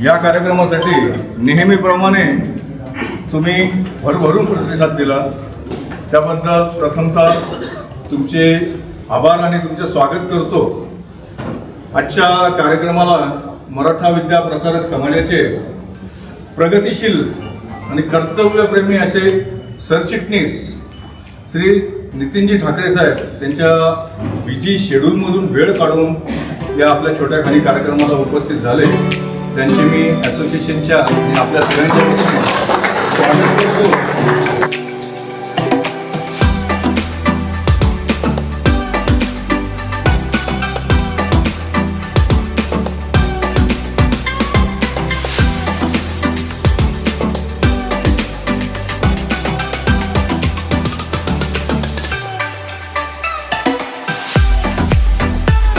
या कार्यक्रमासाठी नेहमीप्रमाणे तुम्ही भरभरून प्रतिसाद दिला त्याबद्दल प्रथमतः तुमचे आभार आणि तुमचे स्वागत करतो। आजच्या कार्यक्रमाला मराठा विद्या प्रसारक समाजाचे प्रगतिशील आणि कर्तव्यप्रेमी असे सरचिटणीस श्री नितीनजी ठाकरे साहेब त्यांच्या बिझी शेड्यूलमधून वेळ काढून या आपल्या छोट्याखानी कार्यक्रमाला उपस्थित झाले। त्यांचे मी असोसिएशनच्या आणि आपल्या सगळ्यांच्या वतीने स्वागत करतो।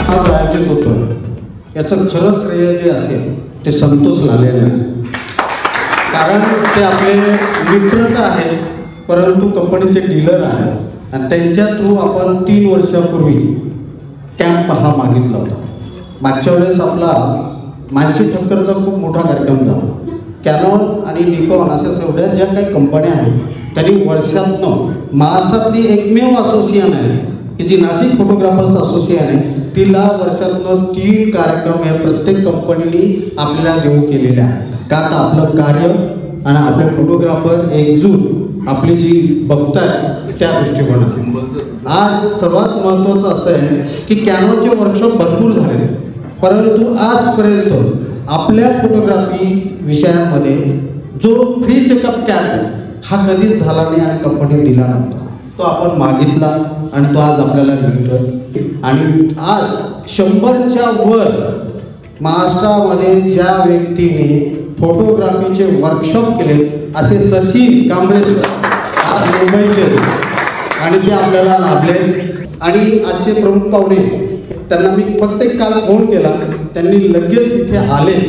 आयोजित होतं याचं खरं श्रेय जे असेल ते संतोष लालेंना, कारण ते आपले मित्र तर आहेत परंतु कंपनीचे डीलर आहेत आणि त्यांच्या थ्रू आपण 3 वर्षापूर्वी कॅम्प हा मागितला होता। मागच्या वेळेस आपला मानसी ठक्करचा खूप मोठा कार्यक्रम झाला। कॅनॉन आणि निकॉन अशा एवढ्या ज्या काही कंपन्या आहेत त्यांनी वर्षातनं महाराष्ट्रातली एकमेव असोसिएशन आहे की जी नाशिक फोटोग्राफर्स असोसिएशन आहे, तिला वर्षातनं 3 कार्यक्रम या प्रत्येक कंपनीने आपल्याला देऊ केलेले आहेत। का तर आपलं कार्य आणि आपले फोटोग्राफर एकजूट आपली जी बघताय त्या दृष्टिकोनातून आज सर्वात महत्त्वाचं असं आहे की कॅनॉनचे वर्कशॉप भरपूर झाले, परंतु आजपर्यंत आपल्या फोटोग्राफी विषयांमध्ये जो फ्री चेकअप कॅम्प हा कधीच झाला नाही आणि कंपनीने दिला नव्हता। तो आपण मागितला आणि तो आज आपल्याला मिळतोय। आणि आज 100च्या वर महाराष्ट्रामध्ये ज्या व्यक्तीने फोटोग्राफीचे वर्कशॉप केले असे सचिन कांबळे आज मुंबईचे आणि ते आपल्याला लाभले। आणि आजचे प्रमुख पाहुणे त्यांना मी फक्त काल फोन केला, त्यांनी लगेच इथे आले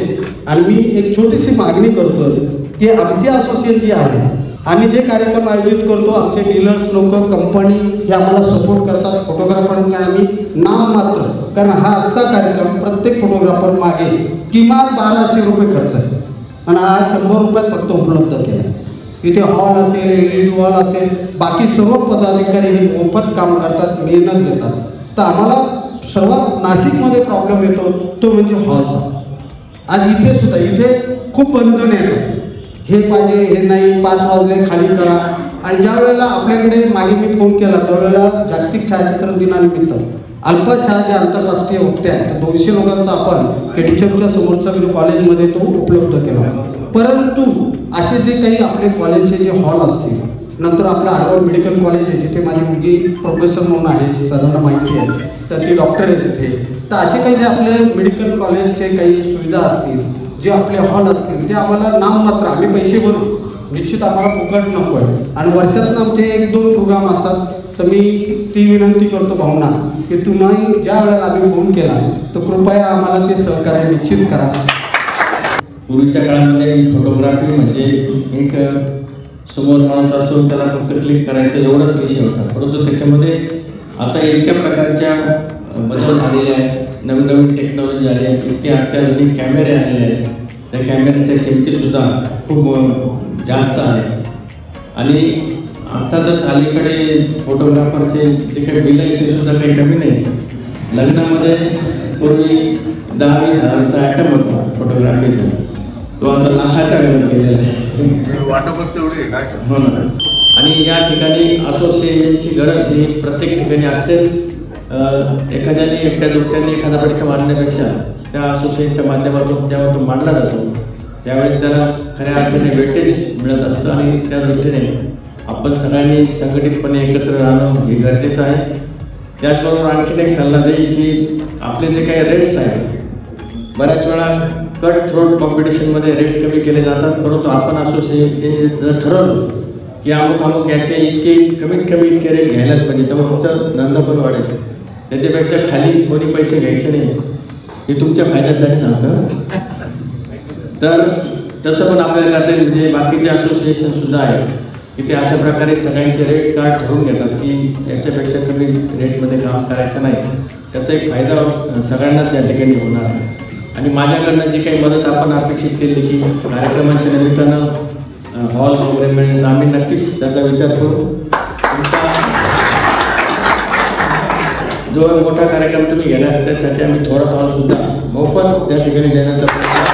आणि मी एक छोटीशी मागणी करतो की आमची असोसिएशन जी आहे आम्ही जे कार्यक्रम आयोजित करतो आमचे डीलर्स लोक कंपनी हे आम्हाला सपोर्ट करतात फोटोग्राफरकडे आम्ही नाम मात्र, कारण हा आजचा कार्यक्रम प्रत्येक फोटोग्राफर मागे किमान 1200 रुपये खर्च आहे आणि आज 100 रुपयात फक्त उपलब्ध केला। इथे हॉल असेल, LED हॉल असेल, बाकी सर्व पदाधिकारी हे मोफत काम करतात, मेहनत घेतात। तर आम्हाला सर्वात नाशिकमध्ये प्रॉब्लेम येतो तो म्हणजे हॉलचा। आज इथे सुद्धा इथे खूप बंधन येतात, हे पाहिजे हे नाही, 5 वाजले खाली करा। आणि ज्या वेळेला आपल्याकडे मागे मी फोन केला त्यावेळेला जागतिक छायाचित्रण दिनानिमित्त अल्फा शाह जे आंतरराष्ट्रीय वक्ते आहेत 200 लोकांचा आपण केडीचमच्या समोरच्या जो कॉलेजमध्ये तो उपलब्ध केला। परंतु असे जे काही आपले कॉलेजचे जे हॉल असतील, नंतर आपलं आडवळ मेडिकल कॉलेज आहे जिथे माझी मुलगी प्रोफेसर म्हणून आहे, सर्वांना माहिती आहे, तर ती डॉक्टर आहे तिथे। तर असे काही जे आपले मेडिकल कॉलेजचे काही सुविधा असतील, जे आपले हॉल असतील, ते आम्हाला नाममात्र आम्ही पैसे भरू, निश्चित आम्हाला फुकट नको आहे। आणि वर्षातून आमचे 1-2 प्रोग्राम असतात, तर मी ती विनंती करतो भावना की तुम्ही ज्या वेळेला आम्ही फोन केला तर कृपया आम्हाला ते सहकार्य निश्चित करा। पूर्वीच्या काळामध्ये फोटोग्राफी म्हणजे एक समोर माणूस असतो त्याला फक्त क्लिक करायचं एवढाच विषय होता, परंतु त्याच्यामध्ये आता इतक्या प्रकारच्या बदल झालेले आहेत, नवीन टेक्नॉलॉजी आली आहे, इतके अत्याधुनिक कॅमेरे आलेले आहेत, त्या कॅमेऱ्याच्या किमतीसुद्धा खूप जास्त आहेत। आणि अर्थातच अलीकडे फोटोग्राफरचे जे काही बिल आहे ते सुद्धा काही कमी नाही। लग्नामध्ये पूर्वी 10-20 हजाराचा आयटम होता फोटोग्राफीचा, तो आता लाखाच्या घरात गेलेला आहे, वाटपच तेवढी काय हो ना। आणि या ठिकाणी असोसिएशनची गरज ही प्रत्येक ठिकाणी असतेच। एखाद्याने एकट्या दुकट्याने एखादा प्रश्न मांडण्यापेक्षा त्या असोसिएशनच्या माध्यमातून जेव्हा तो मांडला जातो त्यावेळेस त्याला खऱ्या अर्थाने वेटेज मिळत असतं आणि त्या दृष्टीने आपण सगळ्यांनी संघटितपणे एकत्र राहणं हे गरजेचं आहे। त्याचबरोबर आणखीन एक सल्ला देईल की आपले जे काही रेट्स आहेत, बऱ्याच वेळा कट थ्रोट कॉम्पिटिशनमध्ये रेट कमी केले जातात, परंतु आपण असोसिएशनचे जर ठरवलं की अमुक याचे इतके कमीत कमी इतके रेट घ्यायलाच पाहिजे, त्यामुळे तुमचं धंदा पण वाढेल। त्याच्यापेक्षा खाली कोणी पैसे घ्यायचे नाही, हे तुमच्या फायद्यासाठी सांगतं। तर तसं पण आपल्याला करता येईल, म्हणजे बाकीचे असोसिएशनसुद्धा आहेत की ते अशा प्रकारे सगळ्यांचे रेट कार्ड ठरवून घेतात की याच्यापेक्षा कमी रेटमध्ये काम करायचं नाही, त्याचा एक फायदा सगळ्यांनाच त्या ठिकाणी होणार आहे। आणि माझ्याकडनं जी काही मदत आपण अपेक्षित केली की कार्यक्रमाच्या निमित्तानं हॉल वगैरे मिळेल, तर आम्ही नक्कीच त्याचा विचार करू. तुमचा जो मोठा कार्यक्रम तुम्ही घेणार त्यासाठी आम्ही थोरात हॉलसुद्धा मोफत त्या ठिकाणी देण्याचा प्रयत्न,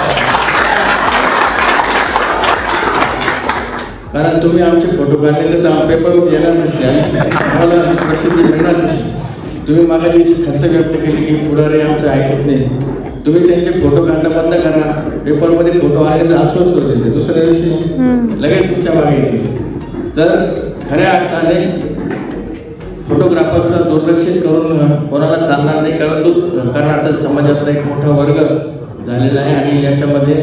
कारण तुम्ही आमचे फोटो काढले तर पेपरमध्ये येणार नसले आणि आम्हाला प्रसिद्धी मिळणार नसली. तुम्ही मागा जी खंत व्यक्त केली की पुढारी आमचं ऐकत नाही, तुम्ही त्यांचे फोटो काढणं बंद करा. पेपरमध्ये फोटो आले तर अस्वस्थ होतील, ते दुसऱ्या दिवशी लगेच तुमच्या मागे येतील. तर खऱ्या अर्थाने फोटोग्राफर्सला दुर्लक्षित करून कोणाला चालणार नाही, कारण आता समाजातला एक मोठा वर्ग झालेला आहे आणि याच्यामध्ये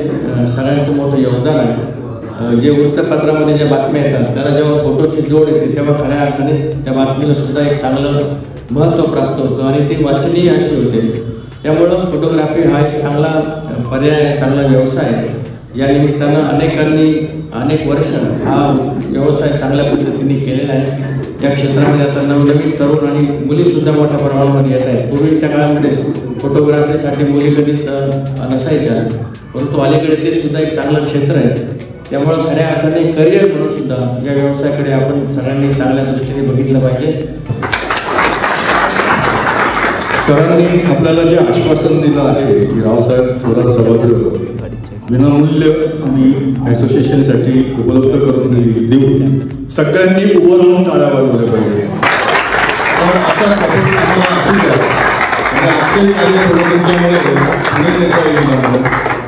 सगळ्यांचं मोठं योगदान आहे. जे वृत्तपत्रामध्ये ज्या बातम्या येतात त्याला जेव्हा फोटोची जोड येते तेव्हा खऱ्या अर्थाने त्या बातमीला सुद्धा एक चांगलं महत्त्व प्राप्त होतं आणि ती वाचनीय अशी होते. त्यामुळं फोटोग्राफी हा एक चांगला पर्याय, चांगला व्यवसाय आहे. या निमित्तानं अनेकांनी अनेक वर्ष हा व्यवसाय चांगल्या पद्धतीने केलेला आहे. या क्षेत्रामध्ये आता नवनवीन तरुण आणि मुलीसुद्धा मोठ्या प्रमाणामध्ये येत आहेत. पूर्वीच्या काळामध्ये फोटोग्राफीसाठी मुली कधीच नसायच्या, परंतु अलीकडे ते सुद्धा एक चांगलं क्षेत्र आहे. त्यामुळं खऱ्या अर्थाने करिअर म्हणून सुद्धा या व्यवसायाकडे आपण सगळ्यांनी चांगल्या दृष्टीने बघितलं पाहिजे. सरांनी आपल्याला जे आश्वासन दिलं आहे की रावसाहेब थोरात सभागृह विनामूल्य आम्ही असोसिएशनसाठी उपलब्ध करून देऊ, सगळ्यांनी उभं राहून टाळ्या वाजवल्या पाहिजे. पण आता सपोर्ट आम्हाला असू द्या, म्हणजे असेल काही तुमच्यामुळे पुढे नेता येईल.